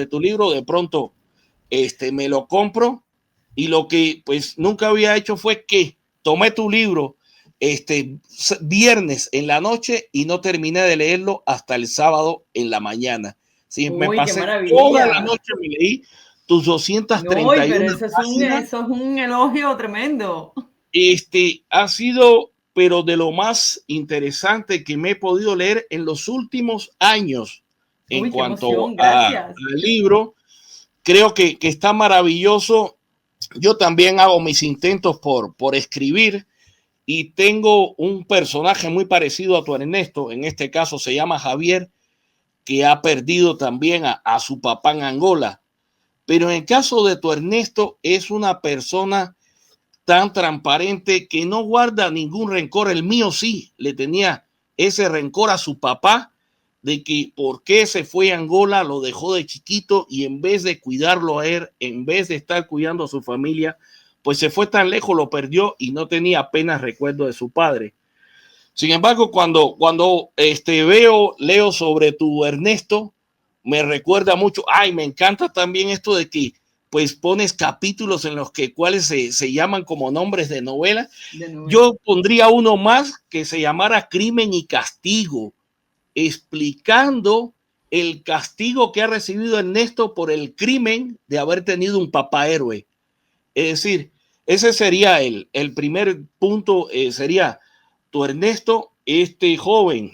de tu libro, de pronto me lo compro, y lo que pues nunca había hecho fue que tomé tu libro viernes en la noche y no terminé de leerlo hasta el sábado en la mañana. Sí, me Uy, qué pasé toda la maravilla. noche, me leí tus No, pero 231 páginas. eso es un elogio tremendo. Ha sido, pero de lo más interesante que me he podido leer en los últimos años en Uy, qué cuanto emoción, al gracias. libro. Creo que está maravilloso. Yo también hago mis intentos por escribir, y tengo un personaje muy parecido a tu Ernesto. En este caso se llama Javier, que ha perdido también a su papá en Angola. Pero en el caso de tu Ernesto, es una persona tan transparente que no guarda ningún rencor. El mío sí le tenía ese rencor a su papá, de que por qué se fue a Angola, lo dejó de chiquito, y en vez de cuidarlo a él, en vez de estar cuidando a su familia, pues se fue tan lejos, lo perdió y no tenía apenas recuerdo de su padre. Sin embargo, cuando leo sobre tu Ernesto, me recuerda mucho. Ay, me encanta también esto de que pues pones capítulos en los que cuales se llaman como nombres de novela. De novela. Yo pondría uno más que se llamara Crimen y Castigo, explicando el castigo que ha recibido Ernesto por el crimen de haber tenido un papá héroe. Es decir, ese sería el primer punto, sería tu Ernesto, este joven.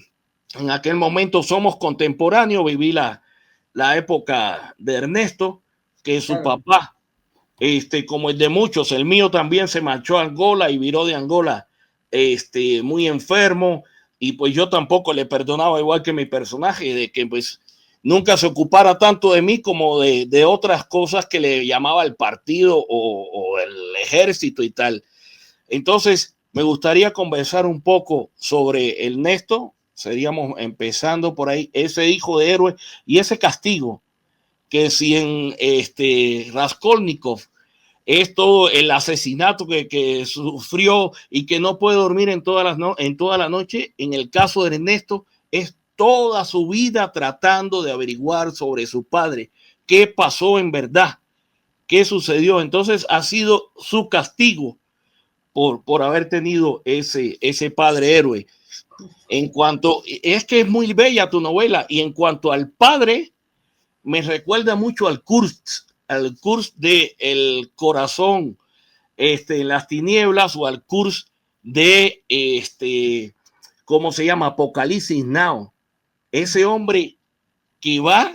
En aquel momento somos contemporáneos, viví la época de Ernesto, que su Claro. papá, como el de muchos, el mío también se marchó a Angola y viró de Angola, muy enfermo, y pues yo tampoco le perdonaba, igual que mi personaje, de que pues nunca se ocupara tanto de mí como de otras cosas que le llamaba el partido o el ejército y tal. Entonces, me gustaría conversar un poco sobre Ernesto. Seríamos empezando por ahí, ese hijo de héroe y ese castigo que si en Raskolnikov es todo el asesinato que sufrió y que no puede dormir en toda la noche. En el caso de Ernesto, es toda su vida tratando de averiguar sobre su padre, qué pasó en verdad, qué sucedió. Entonces ha sido su castigo por haber tenido ese padre héroe. En cuanto, es que es muy bella tu novela, y en cuanto al padre, me recuerda mucho al Kurz de El corazón en las tinieblas, o al Kurz de ¿cómo se llama? Apocalipsis Now. Ese hombre que va,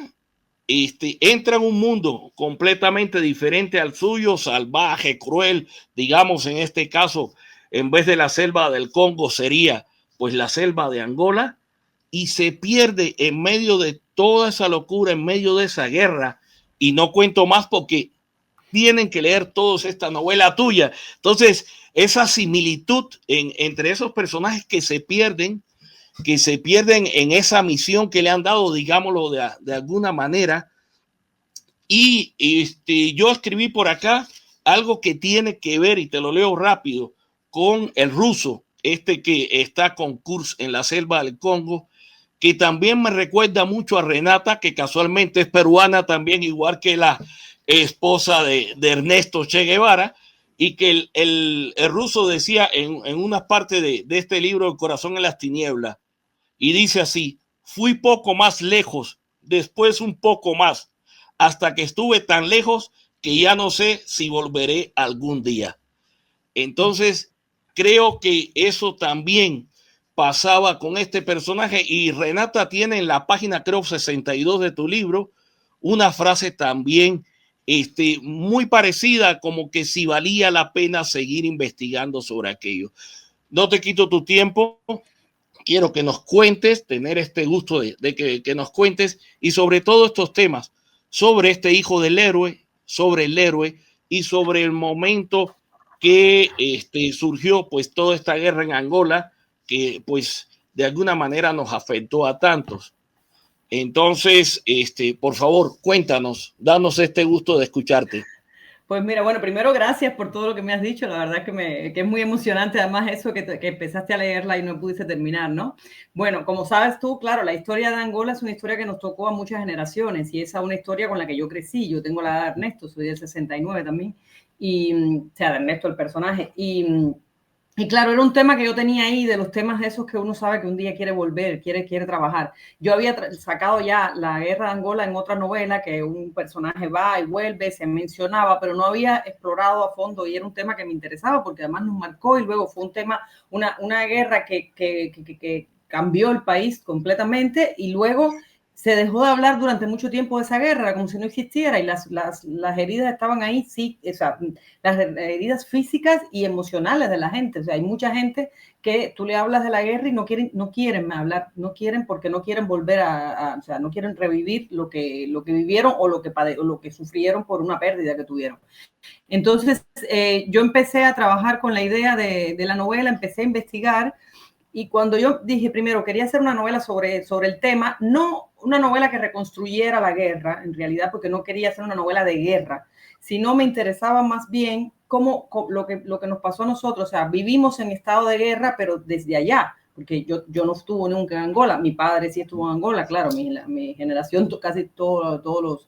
entra en un mundo completamente diferente al suyo, salvaje, cruel, digamos, en este caso, en vez de la selva del Congo sería pues la selva de Angola, y se pierde en medio de toda esa locura, en medio de esa guerra. Y no cuento más porque tienen que leer todos esta novela tuya. Entonces, esa similitud entre esos personajes que se pierden en esa misión que le han dado, digámoslo de alguna manera. Y yo escribí por acá algo que tiene que ver, y te lo leo rápido, con el ruso, que está con Kurz en la selva del Congo, que también me recuerda mucho a Renata, que casualmente es peruana también, igual que la esposa de Ernesto Che Guevara, y que el ruso decía en una parte de este libro, El corazón en las tinieblas, y dice así: fui poco más lejos, después un poco más, hasta que estuve tan lejos que ya no sé si volveré algún día. Entonces, creo que eso también pasaba con este personaje, y Renata tiene en la página, creo, 62 de tu libro, una frase también muy parecida, como que si valía la pena seguir investigando sobre aquello. No te quito tu tiempo, quiero que nos cuentes, tener este gusto de que nos cuentes, y sobre todo estos temas, sobre este hijo del héroe, sobre el héroe, y sobre el momento que surgió pues toda esta guerra en Angola, que pues de alguna manera nos afectó a tantos. Entonces, por favor, cuéntanos, danos este gusto de escucharte. Pues mira, bueno, primero gracias por todo lo que me has dicho, la verdad que es muy emocionante además eso que empezaste a leerla y no pudiste terminar, ¿no? Bueno, como sabes tú, claro, la historia de Angola es una historia que nos tocó a muchas generaciones y esa es una historia con la que yo crecí, yo tengo la edad de Ernesto, soy del 69 también, o sea, de Ernesto el personaje, y claro, era un tema que yo tenía ahí, de los temas esos que uno sabe que un día quiere volver, quiere trabajar. Yo había sacado ya la guerra de Angola en otra novela, que un personaje va y vuelve, se mencionaba, pero no había explorado a fondo y era un tema que me interesaba porque además nos marcó y luego fue un tema, una guerra que cambió el país completamente y luego se dejó de hablar durante mucho tiempo de esa guerra, como si no existiera, y las heridas estaban ahí, sí, o sea, las heridas físicas y emocionales de la gente. O sea, hay mucha gente que tú le hablas de la guerra y no quieren hablar, no quieren porque no quieren volver o sea, no quieren revivir lo que vivieron o lo que sufrieron por una pérdida que tuvieron. Entonces, yo empecé a trabajar con la idea de la novela, empecé a investigar. Y cuando yo dije, primero, quería hacer una novela sobre el tema, no una novela que reconstruyera la guerra, en realidad, porque no quería hacer una novela de guerra, sino me interesaba más bien cómo lo que nos pasó a nosotros. O sea, vivimos en estado de guerra, pero desde allá, porque yo no estuve nunca en Angola, mi padre sí estuvo en Angola, claro, mi generación, casi todos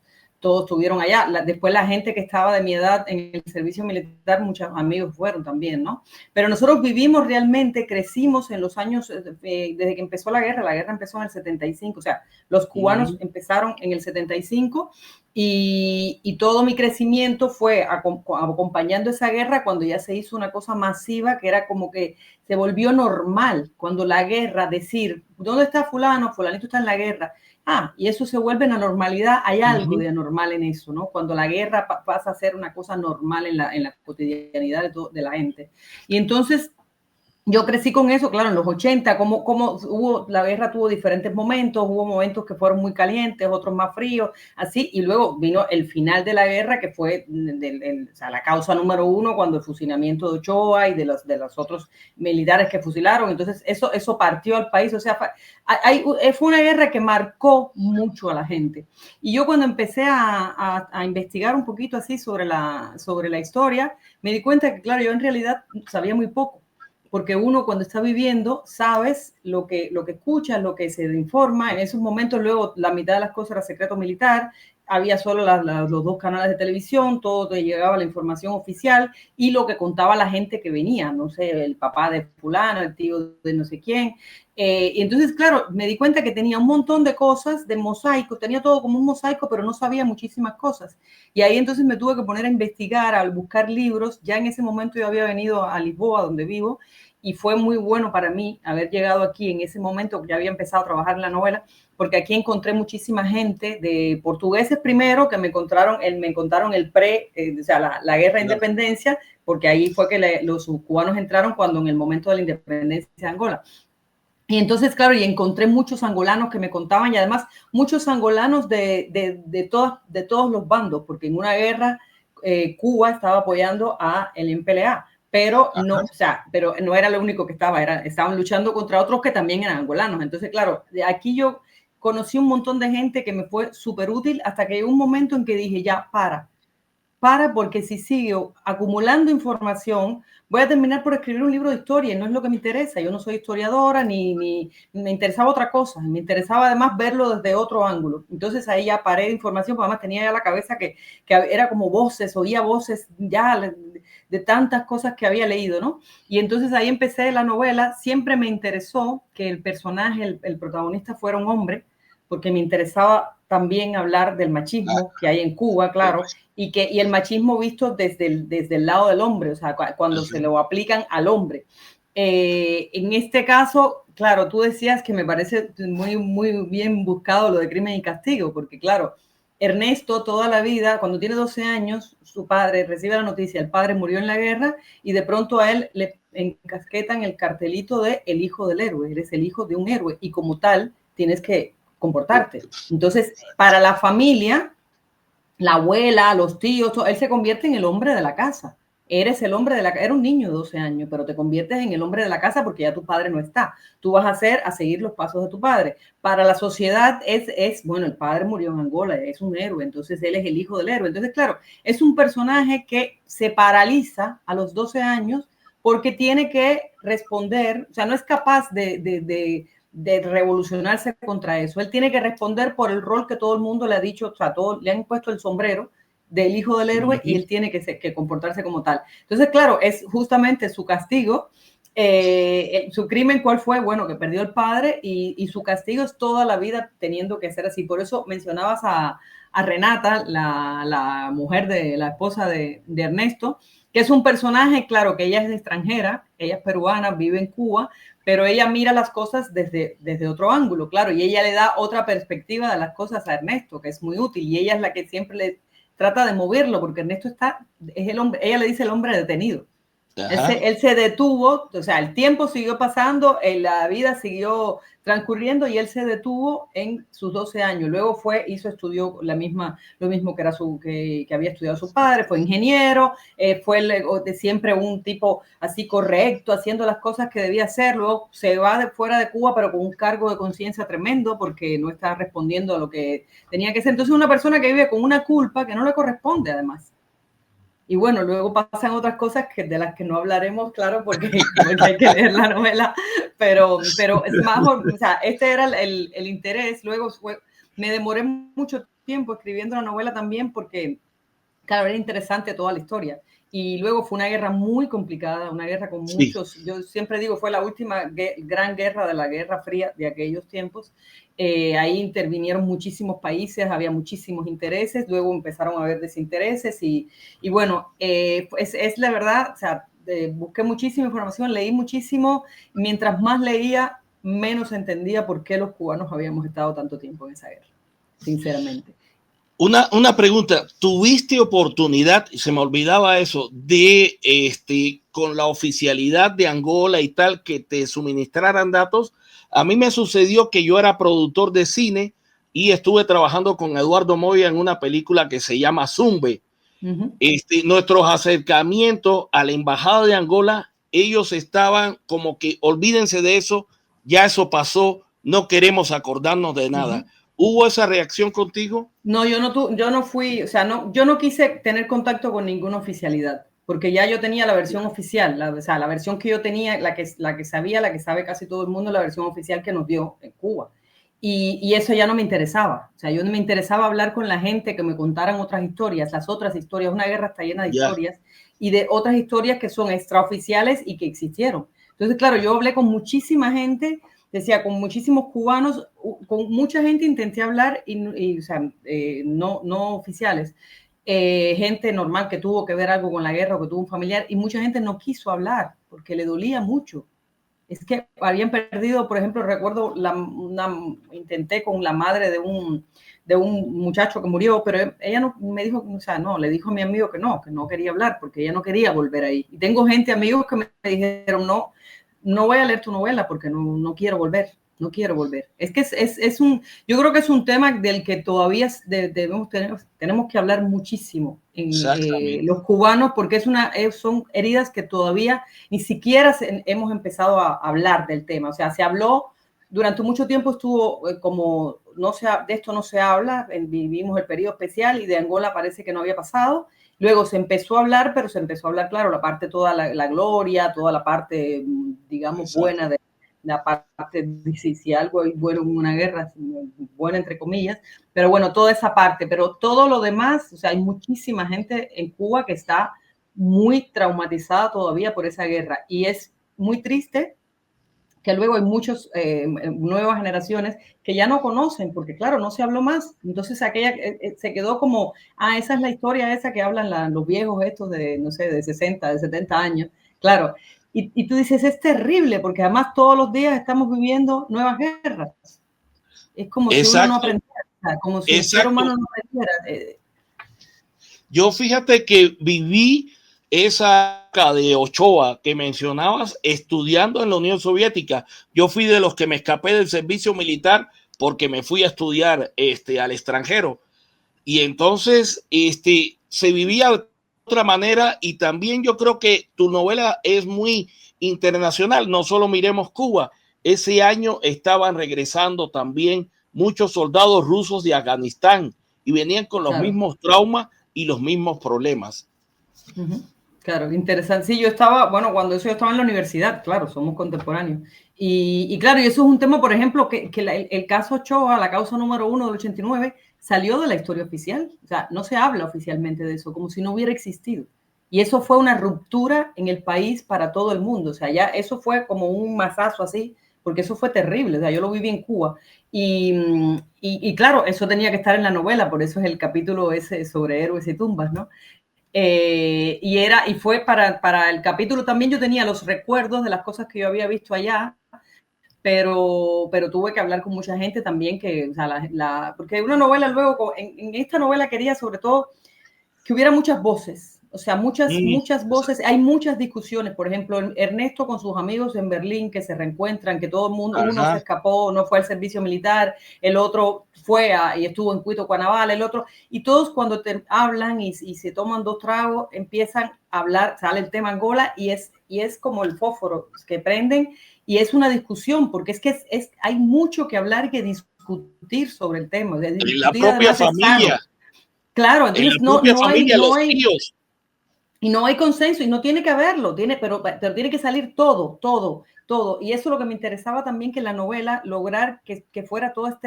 estuvieron allá. Después la gente que estaba de mi edad en el servicio militar, muchos amigos fueron también, ¿no? Pero nosotros vivimos realmente, crecimos en los años, desde que empezó la guerra empezó en el 75, o sea, los cubanos empezaron en el 75 y todo mi crecimiento fue acompañando esa guerra cuando ya se hizo una cosa masiva que era como que se volvió normal, cuando la guerra, decir, ¿dónde está fulano? Fulanito está en la guerra. Y eso se vuelve una normalidad, hay algo de anormal en eso, ¿no? Cuando la guerra pasa a ser una cosa normal en la cotidianidad de la gente. Y entonces yo crecí con eso, claro, en los 80, la guerra tuvo diferentes momentos, hubo momentos que fueron muy calientes, otros más fríos, así, y luego vino el final de la guerra, que fue o sea, la causa número uno, cuando el fusilamiento de Ochoa y de los otros militares que fusilaron, entonces eso partió al país, o sea, fue una guerra que marcó mucho a la gente. Y yo cuando empecé a investigar un poquito así sobre la historia, me di cuenta que, claro, yo en realidad sabía muy poco, porque uno cuando está viviendo, sabes lo que escuchas, lo que se informa. En esos momentos luego la mitad de las cosas era secreto militar, había solo los dos canales de televisión, todo te llegaba la información oficial y lo que contaba la gente que venía, no sé, el papá de fulano, el tío de no sé quién. Y entonces, claro, me di cuenta que tenía un montón de cosas, de mosaico, tenía todo como un mosaico, pero no sabía muchísimas cosas. Y ahí entonces me tuve que poner a investigar, a buscar libros. Ya en ese momento yo había venido a Lisboa, donde vivo, y fue muy bueno para mí haber llegado aquí en ese momento que ya había empezado a trabajar en la novela, porque aquí encontré muchísima gente de portugueses primero que me contaron el o sea, la guerra de independencia, porque ahí fue que los cubanos entraron cuando en el momento de la independencia de Angola. Y entonces, claro, y encontré muchos angolanos que me contaban, y además muchos angolanos de todos los bandos, porque en una guerra Cuba estaba apoyando a el MPLA, pero no era lo único que estaban luchando contra otros que también eran angolanos. Entonces, claro, de aquí yo conocí un montón de gente que me fue súper útil hasta que llegó un momento en que dije, ya, porque si sigo acumulando información, voy a terminar por escribir un libro de historia y no es lo que me interesa. Yo no soy historiadora ni me interesaba otra cosa. Me interesaba además verlo desde otro ángulo. Entonces ahí ya paré de información, porque además tenía ya la cabeza que era como voces, oía voces ya de tantas cosas que había leído, ¿no? Y entonces ahí empecé la novela. Siempre me interesó que el personaje, el protagonista fuera un hombre, porque me interesaba también hablar del machismo que hay en Cuba, claro, y el machismo visto desde el lado del hombre, o sea, cuando se lo aplican al hombre. En este caso, claro, tú decías que me parece muy, muy bien buscado lo de Crimen y Castigo, porque claro, Ernesto toda la vida, cuando tiene 12 años, su padre recibe la noticia, el padre murió en la guerra y de pronto a él le encasquetan el cartelito de el hijo del héroe, eres el hijo de un héroe y como tal tienes que comportarte. Entonces, para la familia, la abuela, los tíos, él se convierte en el hombre de la casa. eres el hombre de la casa, era un niño de 12 años, pero te conviertes en el hombre de la casa porque ya tu padre no está. Tú vas a seguir los pasos de tu padre. Para la sociedad bueno, el padre murió en Angola, es un héroe, entonces él es el hijo del héroe. Entonces, claro, es un personaje que se paraliza a los 12 años porque tiene que responder, o sea, no es capaz de revolucionarse contra eso. Él tiene que responder por el rol que todo el mundo le ha dicho, o sea, le han puesto el sombrero del hijo del héroe y él tiene que comportarse como tal. Entonces, claro, es justamente su castigo. Su crimen, ¿cuál fue? Bueno, que perdió el padre y su castigo es toda la vida teniendo que ser así. Por eso mencionabas a Renata, la mujer de la esposa de Ernesto, que es un personaje, claro, que ella es extranjera, ella es peruana, vive en Cuba, pero ella mira las cosas desde otro ángulo, claro, y ella le da otra perspectiva de las cosas a Ernesto, que es muy útil, y ella es la que siempre le trata de moverlo, porque Ernesto es el hombre, ella le dice el hombre detenido. Él se detuvo, o sea, el tiempo siguió pasando, la vida siguió transcurriendo y él se detuvo en sus 12 años. Luego estudió lo mismo que había estudiado su padre, fue ingeniero, fue siempre un tipo así correcto, haciendo las cosas que debía hacer. Luego se va fuera de Cuba, pero con un cargo de conciencia tremendo porque no está respondiendo a lo que tenía que ser. Entonces, una persona que vive con una culpa que no le corresponde, además. Y bueno, luego pasan otras cosas de las que no hablaremos, claro, porque hay que leer la novela, pero es más, o sea, este era el interés. Luego me demoré mucho tiempo escribiendo la novela también porque, claro, era interesante toda la historia. Y luego fue una guerra muy complicada, una guerra con muchos, yo siempre digo, fue la última gran guerra de la Guerra Fría de aquellos tiempos. Ahí intervinieron muchísimos países, había muchísimos intereses, luego empezaron a haber desintereses y bueno, es la verdad, o sea, busqué muchísima información, leí muchísimo, mientras más leía, menos entendía por qué los cubanos habíamos estado tanto tiempo en esa guerra, sinceramente. Una pregunta, ¿tuviste oportunidad, se me olvidaba eso, de con la oficialidad de Angola y tal, que te suministraran datos? A mí me sucedió que yo era productor de cine y estuve trabajando con Eduardo Moya en una película que se llama Zumbe. Nuestros acercamientos a la embajada de Angola, ellos estaban como que olvídense de eso, ya eso pasó, no queremos acordarnos de nada. ¿Hubo esa reacción contigo? No, yo no fui, o sea, yo no quise tener contacto con ninguna oficialidad, porque ya yo tenía la versión oficial, o sea, la versión que yo tenía, la que sabe casi todo el mundo, la versión oficial que nos dio en Cuba. Y eso ya no me interesaba, o sea, yo no me interesaba hablar con la gente, que me contaran otras historias, las otras historias. Una guerra está llena de historias y de otras historias que son extraoficiales y que existieron. Entonces, claro, yo hablé con muchísima gente, decía, con muchísimos cubanos, con mucha gente intenté hablar, o sea, no oficiales, gente normal que tuvo que ver algo con la guerra o que tuvo un familiar, y mucha gente no quiso hablar porque le dolía mucho. Es que habían perdido, por ejemplo, recuerdo, intenté con la madre de un muchacho que murió, pero ella no me dijo, o sea, no, le dijo a mi amigo que no quería hablar porque ella no quería volver ahí. Y tengo amigos que me dijeron, no voy a leer tu novela porque no quiero volver, no quiero volver. Es que yo creo que es un tema del que todavía tenemos que hablar muchísimo en los cubanos, porque son heridas que todavía ni siquiera hemos empezado a hablar del tema. O sea, se habló, durante mucho tiempo estuvo como, de esto no se habla, vivimos el periodo especial y de Angola parece que no había pasado. Luego se empezó a hablar, pero se empezó a hablar, claro, la parte, toda la gloria, toda la parte, digamos, buena de la parte, si algo es bueno en una guerra, buena entre comillas, pero bueno, toda esa parte, pero todo lo demás, o sea, hay muchísima gente en Cuba que está muy traumatizada todavía por esa guerra y es muy triste que luego hay muchas nuevas generaciones que ya no conocen, porque claro, no se habló más. Entonces aquella se quedó como, esa es la historia esa que hablan los viejos estos de, no sé, de 60, de 70 años. Claro, y tú dices, es terrible, porque además todos los días estamos viviendo nuevas guerras. Es como si uno no aprendiera, como si el ser humano no aprendiera. Yo fíjate que viví esa época de Ochoa que mencionabas estudiando en la Unión Soviética. Yo fui de los que me escapé del servicio militar porque me fui a estudiar al extranjero. Y entonces se vivía otra manera, y también yo creo que tu novela es muy internacional, no solo miremos Cuba, ese año estaban regresando también muchos soldados rusos de Afganistán y venían con los mismos traumas y los mismos problemas. Claro, interesante. Sí, yo estaba, bueno, cuando eso yo estaba en la universidad, claro, somos contemporáneos. Y claro, y eso es un tema, por ejemplo, que el caso Ochoa, la causa número 1 del 89, salió de la historia oficial. O sea, no se habla oficialmente de eso, como si no hubiera existido. Y eso fue una ruptura en el país para todo el mundo. O sea, ya eso fue como un mazazo así, porque eso fue terrible. O sea, yo lo viví en Cuba. Y claro, eso tenía que estar en la novela, por eso es el capítulo ese sobre héroes y tumbas, ¿no? Y fue para el capítulo también. Yo tenía los recuerdos de las cosas que yo había visto allá, pero tuve que hablar con mucha gente también, que, o sea, porque una novela luego, en esta novela quería sobre todo que hubiera muchas voces, o sea, muchas voces, hay muchas discusiones. Por ejemplo, Ernesto con sus amigos en Berlín que se reencuentran, que todo el mundo, uno se escapó, no fue al servicio militar, el otro fue y estuvo en Cuito, Cuanabal, el otro, y todos cuando te hablan y se toman 2 tragos, empiezan a hablar, sale el tema Angola y es como el fósforo que prenden, y es una discusión, porque es que hay mucho que hablar y que discutir sobre el tema. En la propia familia. Claro, entonces no hay, y no hay consenso, y no tiene que haberlo, pero tiene que salir todo. Y eso es lo que me interesaba también, que en la novela lograr que fuera todo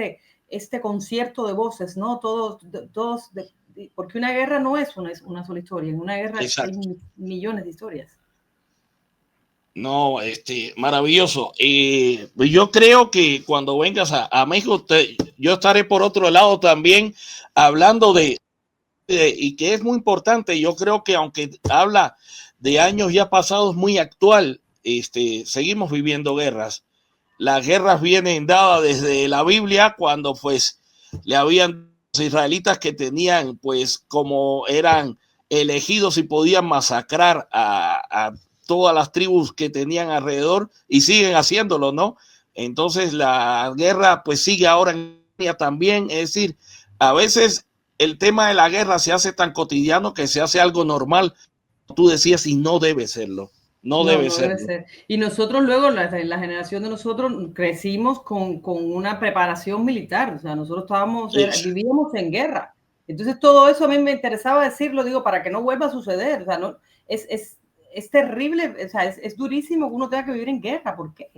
este concierto de voces, ¿no? Todos, porque una guerra no es una sola historia, en una guerra hay millones de historias. No, maravilloso. Yo creo que cuando vengas a México, yo estaré por otro lado también hablando y que es muy importante. Yo creo que aunque habla de años ya pasados, muy actual, seguimos viviendo guerras. Las guerras vienen dadas desde la Biblia, cuando pues le habían los israelitas que tenían, pues como eran elegidos y podían masacrar a todas las tribus que tenían alrededor, y siguen haciéndolo, ¿no? Entonces la guerra pues sigue ahora en España también. Es decir, a veces el tema de la guerra se hace tan cotidiano que se hace algo normal, tú decías, y no debe serlo. No debe ser. Y nosotros luego, la generación de nosotros, crecimos con una preparación militar. O sea, nosotros vivíamos en guerra. Entonces todo eso a mí me interesaba decirlo, digo, para que no vuelva a suceder. O sea, no, es terrible, o sea, es durísimo que uno tenga que vivir en guerra. ¿Por qué?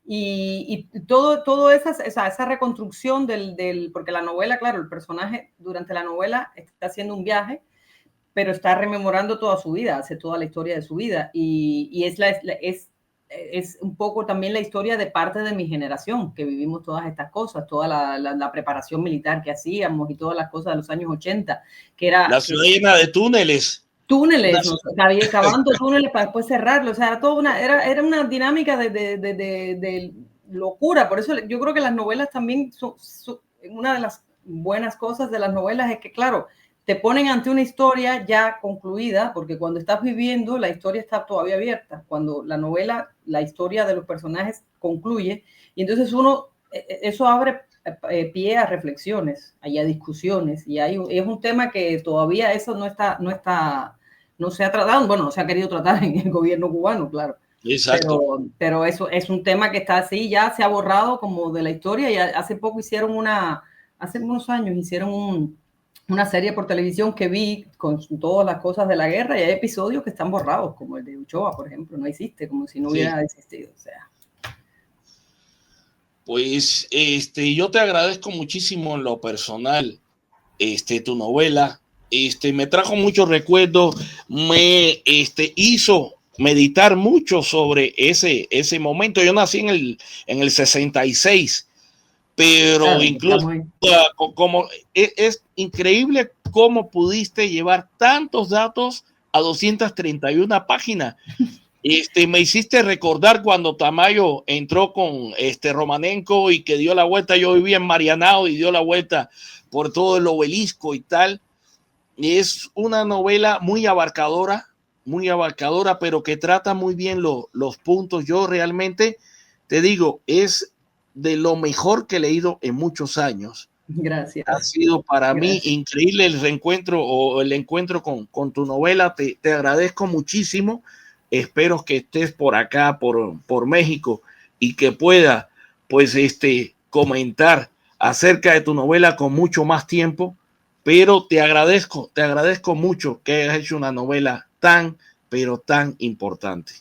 Y todo esa reconstrucción porque la novela, claro, el personaje durante la novela está haciendo un viaje, pero está rememorando toda su vida, hace toda la historia de su vida, y es un poco también la historia de parte de mi generación, que vivimos todas estas cosas, toda la preparación militar que hacíamos y todas las cosas de los años 80, que era... La ciudad llena de túneles. Cavando túneles para después cerrarlo. O sea, era una dinámica de locura. Por eso yo creo que las novelas también una de las buenas cosas de las novelas es que, claro, te ponen ante una historia ya concluida, porque cuando estás viviendo, la historia está todavía abierta. Cuando la novela, la historia de los personajes concluye, y entonces eso abre pie a reflexiones, a discusiones, y es un tema que todavía eso no se ha tratado, bueno, no se ha querido tratar en el gobierno cubano, claro. Exacto. Pero eso es un tema que está así, ya se ha borrado como de la historia, y hace poco hace unos años hicieron una serie por televisión que vi con todas las cosas de la guerra, y hay episodios que están borrados, como el de Ochoa, por ejemplo, no existe, como si no hubiera existido, o sea. Pues yo te agradezco muchísimo en lo personal tu novela. Me trajo muchos recuerdos, me hizo meditar mucho sobre ese momento. Yo nací en el 66, pero claro, incluso como es increíble cómo pudiste llevar tantos datos a 231 páginas. Me hiciste recordar cuando Tamayo entró con Romanenko y que dio la vuelta. Yo vivía en Marianao y dio la vuelta por todo el obelisco y tal. Y es una novela muy abarcadora, pero que trata muy bien los puntos. Yo realmente te digo, es de lo mejor que he leído en muchos años. Gracias. Ha sido para mí Gracias. increíble el reencuentro o el encuentro con tu novela. Te agradezco muchísimo. Espero que estés por acá, por México, y que pueda, pues, comentar acerca de tu novela con mucho más tiempo. Pero te agradezco mucho que hayas hecho una novela tan, pero tan importante.